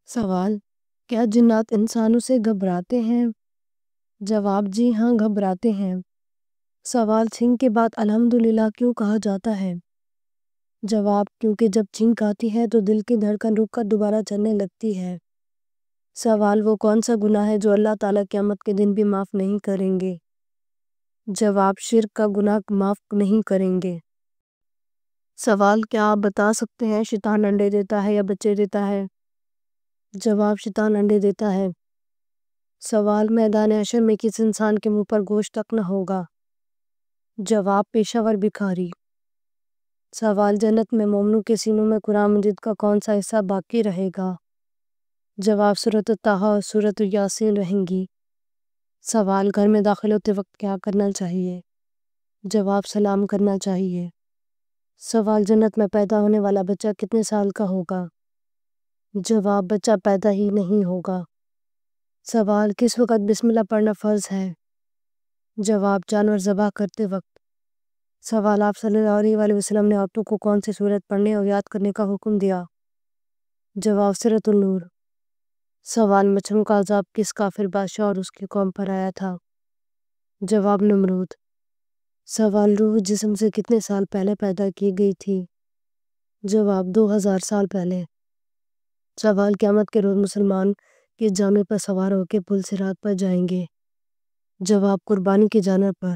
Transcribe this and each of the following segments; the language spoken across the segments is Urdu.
سوال: کیا جنات انسانوں سے گھبراتے ہیں؟ جواب: جی ہاں، گھبراتے ہیں۔ سوال: چھینک کے بعد الحمدللہ کیوں کہا جاتا ہے؟ جواب: کیونکہ جب چھینک آتی ہے تو دل کی دھڑکن رک کر دوبارہ چلنے لگتی ہے۔ سوال: وہ کون سا گناہ ہے جو اللہ تعالیٰ قیامت کے دن بھی معاف نہیں کریں گے؟ جواب: شرک کا گناہ معاف نہیں کریں گے۔ سوال: کیا آپ بتا سکتے ہیں شیطان انڈے دیتا ہے یا بچے دیتا ہے؟ جواب: شیطان انڈے دیتا ہے۔ سوال: میدان حشر میں کس انسان کے منہ پر گوشت تک نہ ہوگا؟ جواب: پیشہ ور بھکاری۔ سوال: جنت میں مومنوں کے سینوں میں قرآن مجید کا کون سا حصہ باقی رہے گا؟ جواب: سورۃ طٰہٰ اور سورۃ یاسین رہیں گی۔ سوال: گھر میں داخل ہوتے وقت کیا کرنا چاہیے؟ جواب: سلام کرنا چاہیے۔ سوال: جنت میں پیدا ہونے والا بچہ کتنے سال کا ہوگا؟ جواب: بچہ پیدا ہی نہیں ہوگا۔ سوال: کس وقت بسم اللہ پڑھنا فرض ہے؟ جواب: جانور ذبح کرتے وقت۔ سوال: آپ صلی اللہ علیہ وسلم نے عورتوں کو کون سی سورت پڑھنے اور یاد کرنے کا حکم دیا؟ جواب: سورۃ النور۔ سوال: مچھروں کا عذاب کس کافر بادشاہ اور اس کی قوم پر آیا تھا؟ جواب: نمرود۔ سوال: روح جسم سے کتنے سال پہلے پیدا کی گئی تھی؟ جواب: 2000 سال پہلے۔ سوال: قیامت کے روز مسلمان کس جانور پر سوار ہو کے پل صراط پر جائیں گے؟ جواب: قربانی کے جانور پر۔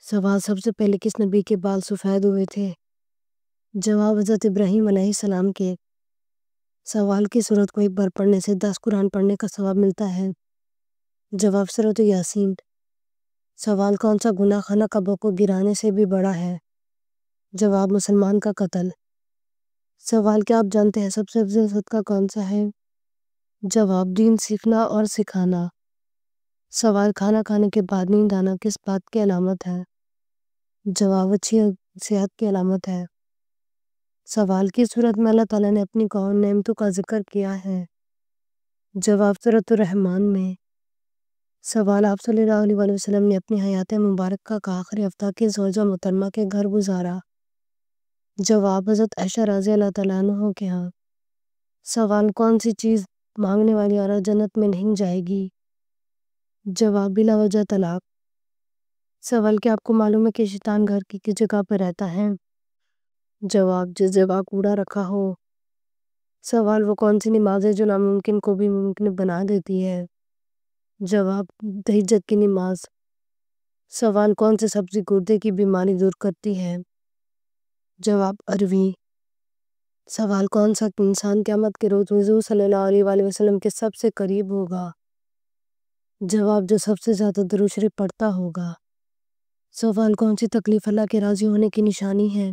سوال: سب سے پہلے کس نبی کے بال سفید ہوئے تھے؟ جواب: حضرت ابراہیم علیہ السلام کے۔ سوال: کس سورت کو ایک بار پڑھنے سے 10 قرآن پڑھنے کا ثواب ملتا ہے؟ جواب: سورۃ یاسین۔ سوال: کون سا گناہ خانہ کعبہ کو گرانے سے بھی بڑا ہے؟ جواب: مسلمان کا قتل۔ سوال: کیا آپ جانتے ہیں سب سے افضل صدقہ کون سا ہے؟ جواب: دین سیکھنا اور سکھانا۔ سوال: کھانا کھانے کے بعد نیند آنا کس بات کی علامت ہے؟ جواب: اچھی صحت کی علامت ہے۔ سوال: کس سورت میں اللہ تعالیٰ نے اپنی نعمتوں کا ذکر کیا ہے؟ جواب: سورۃ الرحمن میں۔ سوال: آپ صلی اللہ علیہ وسلم نے اپنی حیات مبارکہ کا آخری ہفتہ کس زوجہ محترمہ کے گھر گزارا؟ جواب: حضرت عائشہ رضی اللہ تعالیٰ عنہا کے ہاں۔ سوال: کون سی چیز مانگنے والی عورت جنت میں نہیں جائے گی؟ جواب: بلا وجہ طلاق۔ سوال: کیا آپ کو معلوم ہے کہ شیطان گھر کی کس جگہ پر رہتا ہے؟ جواب: جس جگہ کوڑا رکھا ہو۔ سوال: وہ کون سی نماز ہے جو ناممکن کو بھی ممکن بنا دیتی ہے؟ جواب: تہجد کی نماز۔ سوال: کون سی سبزی گردے کی بیماری دور کرتی ہے؟ جواب: اروی۔ سوال: کون سا انسان قیامت کے روز حضور صلی اللہ علیہ وسلم کے سب سے قریب ہوگا؟ جواب: جو سب سے زیادہ درود شریف پڑھتا ہوگا۔ سوال: کون سی تکلیف اللہ کے راضی ہونے کی نشانی ہے؟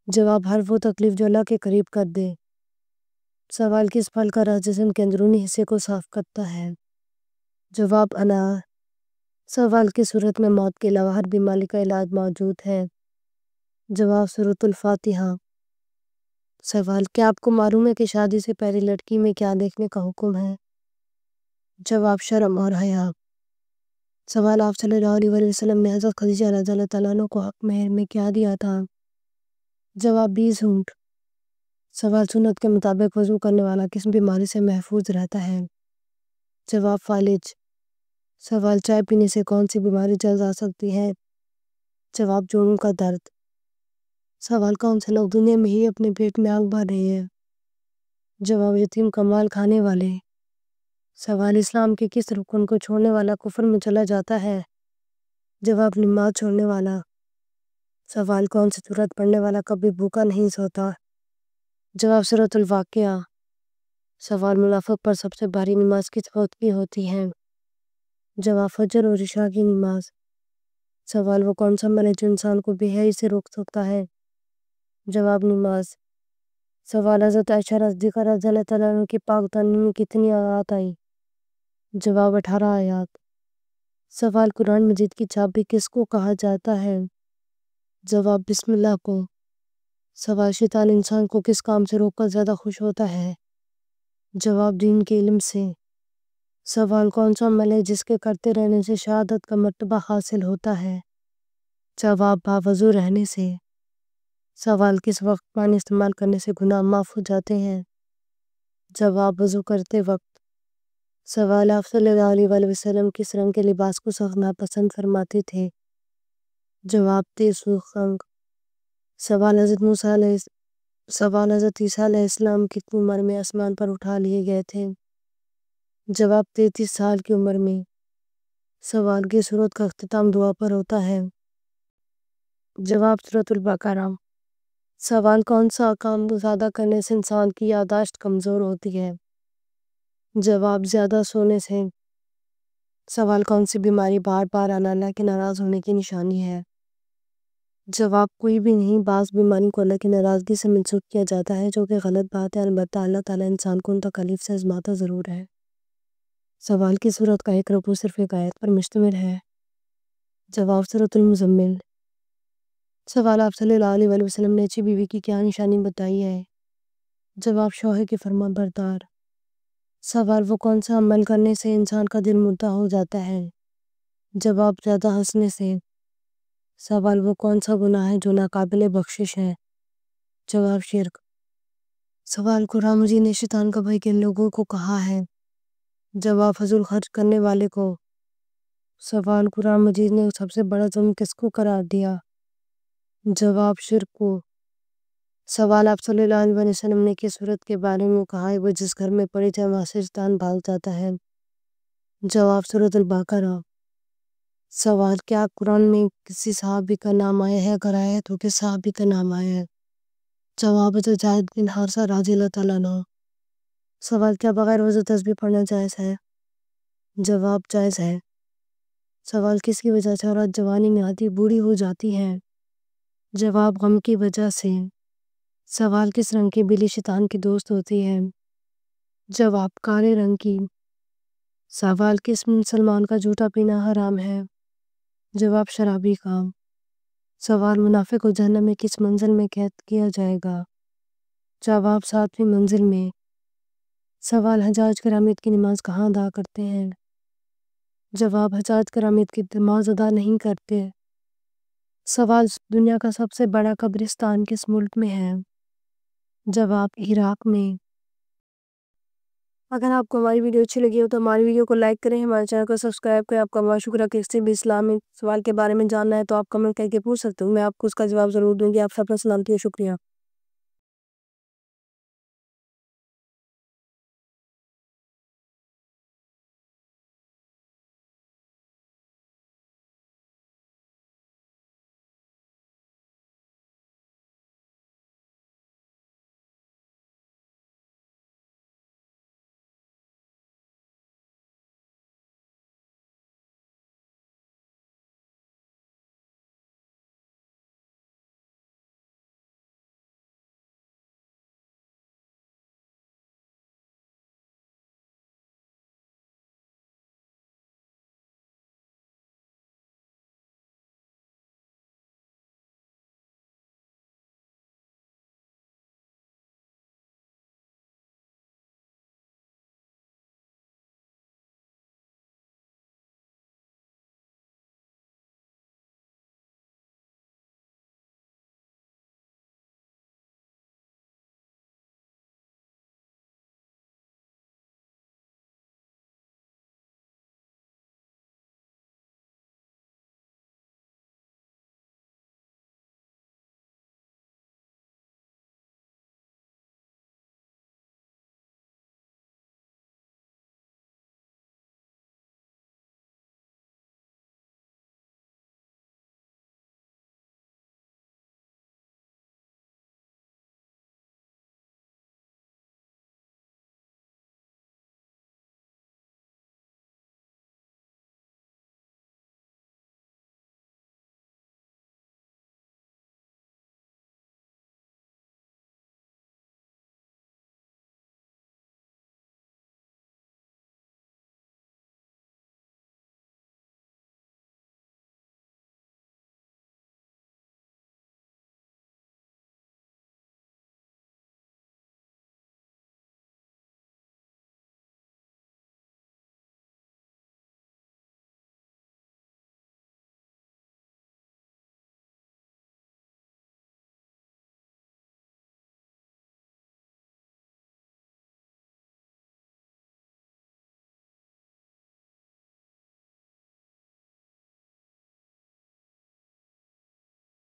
جواب: ہر وہ تکلیف جو اللہ کے قریب کر دے۔ سوال: کس پھل کا رس جسم کے اندرونی حصے کو صاف کرتا ہے؟ جواب: انار۔ سوال: کس صورت میں موت کے علاوہ ہر بیماری کا علاج موجود ہے؟ جواب: سورۃ الفاتحہ۔ سوال: کیا آپ کو معلوم ہے کہ شادی سے پہلے لڑکی میں کیا دیکھنے کا حکم ہے؟ جواب: شرم اور حیا۔ سوال: آپ صلی اللہ علیہ وسلم نے حضرت خدیجہ رضی اللہ تعالیٰ عنہا کو حق مہر میں کیا دیا تھا؟ جواب: 20 اونٹ۔ سوال: سنت کے مطابق وضو کرنے والا کس بیماری سے محفوظ رہتا ہے؟ جواب: فالج۔ سوال: چائے پینے سے کون سی بیماری جلد آ سکتی ہے؟ جواب: جوڑوں کا درد۔ سوال: کون سے لوگ دنیا میں ہی اپنے پیٹ میں آگ بھر رہے ہیں؟ جواب: یتیم کا مال کھانے والے۔ سوال: اسلام کے کس رکن کو چھوڑنے والا کفر میں چلا جاتا ہے؟ جواب: نماز چھوڑنے والا۔ سوال: کون سی سورت پڑھنے والا کبھی بھوکا نہیں سوتا؟ جواب: سورۃ الواقعہ۔ سوال: منافق پر سب سے بھاری نماز کس وقت کی ہوتی ہے؟ جواب: فجر اور عشاء کی نماز۔ سوال: وہ کون سا عمل ہے جو انسان کو بے حیائی سے روک سکتا ہے؟ جواب: نماز۔ سوال: حضرت عائشہ صدیقہ رضی اللہ تعالیٰ عنہا کی پاک دامنی میں کتنی آیات آئی؟ جواب: 18 آیات۔ سوال: قرآن مجید کی چابی کس کو کہا جاتا ہے؟ جواب: بسم اللہ کو۔ سوال: شیطان انسان کو کس کام سے روک کر زیادہ خوش ہوتا ہے؟ جواب: دین کے علم سے۔ سوال: کون سا عمل ہے جس کے کرتے رہنے سے شہادت کا مرتبہ حاصل ہوتا ہے؟ جواب: باوضو رہنے سے۔ سوال: کس وقت پانی استعمال کرنے سے گناہ معاف ہو جاتے ہیں؟ جواب وضو کرتے وقت۔ سوال آپ صلی اللہ علیہ وسلم کس رنگ کے لباس کو سخت ناپسند فرماتے تھے؟ جواب تیز سرخ رنگ۔ سوال حضرت عیسیٰ علیہ السلام کتنی عمر میں آسمان پر اٹھا لیے گئے تھے؟ جواب 33 سال کی عمر میں۔ سوال کی سورت کا اختتام دعا پر ہوتا ہے؟ جواب سورۃ البقرہ۔ سوال کون سا کام زیادہ کرنے سے انسان کی یادداشت کمزور ہوتی ہے؟ جواب زیادہ سونے سے۔ سوال کون سی بیماری بار بار آنا اللہ کے ناراض ہونے کی نشانی ہے؟ جواب کوئی بھی نہیں، بعض بیماری کو اللہ کی ناراضگی سے منسوب کیا جاتا ہے جو کہ غلط بات ہے، البتہ اللہ تعالیٰ انسان کو ان تکالیف سے آزماتا ضرور ہے۔ سوال کی سورت کا ایک رکوع صرف ایک آیت پر مشتمل ہے؟ جواب سورۃ المزمل۔ سوال آپ صلی اللہ علیہ وسلم نے اچھی بیوی کی کیا نشانی بتائی ہے؟ جواب شوہر کی فرما بردار۔ سوال وہ کون سا عمل کرنے سے انسان کا دل مردہ ہو جاتا ہے؟ جواب زیادہ ہنسنے سے۔ سوال وہ کون سا گناہ ہے جو ناقابل بخشش ہے؟ جواب شرک۔ سوال قرآن مجید نے شیطان کا بھائی کن لوگوں کو کہا ہے؟ جواب فضول خرچ کرنے والے کو۔ سوال قرآن مجید نے سب سے بڑا ظلم کس کو قرار دیا؟ جواب شرک کو۔ سوال آپ صلی اللہ علیہ وسلم نے کس صورت کے بارے میں کہا ہے وہ جس گھر میں پڑی جائے وہاں سے شیطان بھاگ جاتا ہے؟ جواب سورۃ البقرہ۔ سوال کیا قرآن میں کسی صحابی کا نام آیا ہے؟ اگر آیا ہے تو کس صحابی کا نام آیا ہے؟ جواب حضرت زید بن حارثہ رضی اللہ تعالیٰ عنہ۔ سوال کیا بغیر وضو تسبیح پڑھنا جائز ہے؟ جواب جائز ہے۔ سوال کس کی وجہ سے عورت جوانی میں آتی بوڑھی ہو جاتی ہے؟ جواب غم کی وجہ سے۔ سوال کس رنگ کی بلی شیطان کی دوست ہوتی ہے؟ جواب کالے رنگ کی۔ سوال کس مسلمان کا جھوٹا پینا حرام ہے؟ جواب شرابی کا۔ سوال منافق کو جہنم میں کس منزل میں قید کیا جائے گا؟ جواب 7ویں منزل میں۔ سوال حجاج کرامت کی نماز کہاں ادا کرتے ہیں؟ جواب حجاج کرامت کی نماز ادا نہیں کرتے۔ سوال دنیا کا سب سے بڑا قبرستان کس ملک میں ہے؟ جواب عراق میں۔ اگر آپ کو ہماری ویڈیو اچھی لگی ہو تو ہماری ویڈیو کو لائک کریں، ہمارے چینل کو سبسکرائب کریں۔ آپ کا بہت شکریہ۔ کسی بھی اسلامی سوال کے بارے میں جاننا ہے تو آپ کمنٹ کر کے پوچھ سکتے ہو، میں آپ کو اس کا جواب ضرور دوں گی۔ آپ سب کا سلامتی و شکریہ۔